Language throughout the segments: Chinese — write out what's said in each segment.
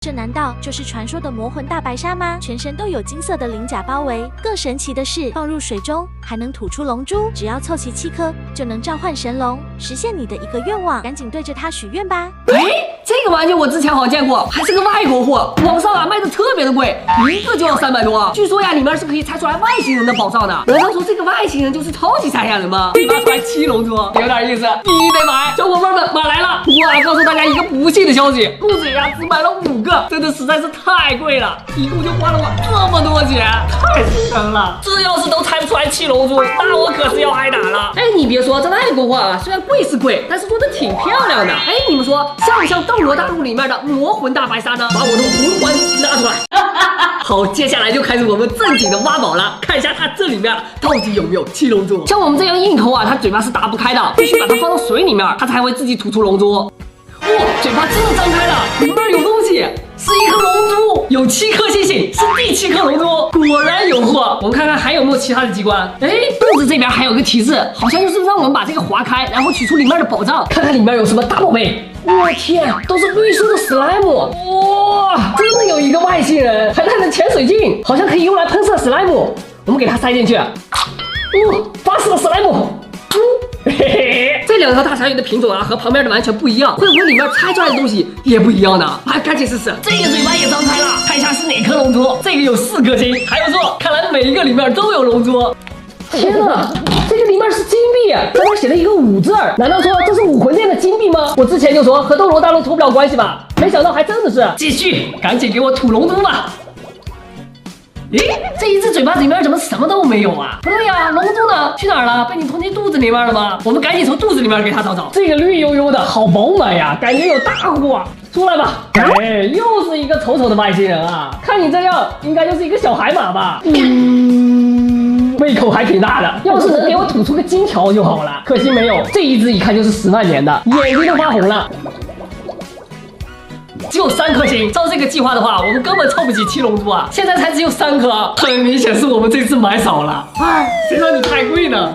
这难道就是传说的魔魂大白鲨吗？全身都有金色的鳞甲包围，更神奇的是，放入水中还能吐出龙珠，只要凑齐7颗，就能召唤神龙，实现你的一个愿望。赶紧对着它许愿吧！这个玩具我之前好像见过，还是个外国货，网上卖的特别的贵，一个就要300多。据说呀，里面是可以拆出来外星人的宝藏的。难道说这个外星人就是超级赛亚人吗？可以拿出来7龙珠，有点意思，必须得买。小伙伴们，买来了！我告诉大家一个不幸的消息，陆子呀只买了5个，真的实在是太贵了，一共就花了我这么多钱，太心疼了。这要是都拆不出来7龙珠，那我可是要挨打了。你别说，这外国货啊，虽然贵是贵，但是做的挺漂亮的。你们说像不像《斗罗大陆》里面的魔魂大白鲨呢？把我的魂环拿出来。好，接下来就开始我们正经的挖宝了，看一下它这里面到底有没有7龙珠。像我们这样硬抠啊，它嘴巴是打不开的，必须把它放到水里面，它才会自己吐出龙珠。哇，嘴巴真的张开了，里面有东西，是一颗龙珠，有7颗星星，是第7颗龙珠，果然有货。我们看看还有没有其他的机关。肚子这边还有个提示，好像就是让我们把这个划开，然后取出里面的宝藏，看看里面有什么大宝贝。我天，都是绿色的史莱姆，哇，真的有一个外星人，还带着潜水镜，好像可以用来喷射史莱姆。我们给它塞进去，发射史莱姆。嘿嘿，这2个大鲨鱼的品种啊，和旁边的完全不一样，会不会里面拆出来的东西也不一样呢？赶紧试试。这个嘴巴也张开了，看一下是哪颗龙珠。这个有4颗星，还不错，看来每一个里面都有龙珠。天哪，这个里面是金币，上面写了一个5字儿，难道说这是武魂殿的金币吗？我之前就说和斗罗大陆脱不了关系吧，没想到还真的是。继续，赶紧给我吐龙珠吧。这一只嘴巴里面怎么什么都没有啊？不对呀，龙珠呢？去哪儿了？被你吞进肚子里面了吗？我们赶紧从肚子里面给它找找。这个绿油油的好饱满呀，感觉有大货。出来吧！又是一个丑丑的外星人啊！看你这样，应该就是一个小海马吧？胃口还挺大的，要是能给我吐出个金条就好了。可惜没有，这一只一看就是10万年的，眼睛都发红了。只有3颗星，照这个计划的话，我们根本凑不齐7龙珠啊！现在才只有3颗，很明显是我们这次买少了。谁让你太贵呢？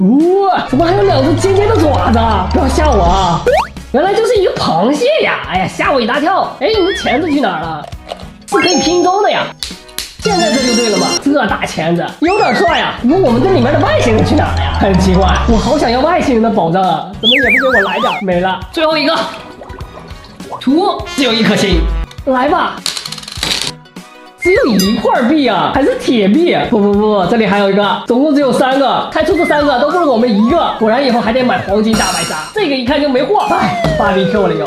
怎么还有2只尖尖的爪子？不要吓我啊！原来就是一个螃蟹呀！吓我一大跳！你们钳子去哪儿了？是可以拼装的呀！现在这就对了嘛，这大钳子有点帅呀！不过我们这里面的外星人去哪儿了呀？很奇怪，我好想要外星人的宝藏啊，怎么也不给我来点？没了，最后一个。只有1颗星，来吧！只有1块币啊，还是铁币？不，这里还有一个，总共只有3个，开出这3个都不如我们1个。果然以后还得买黄金大白鲨，这个一看就没货，BBQ 了又。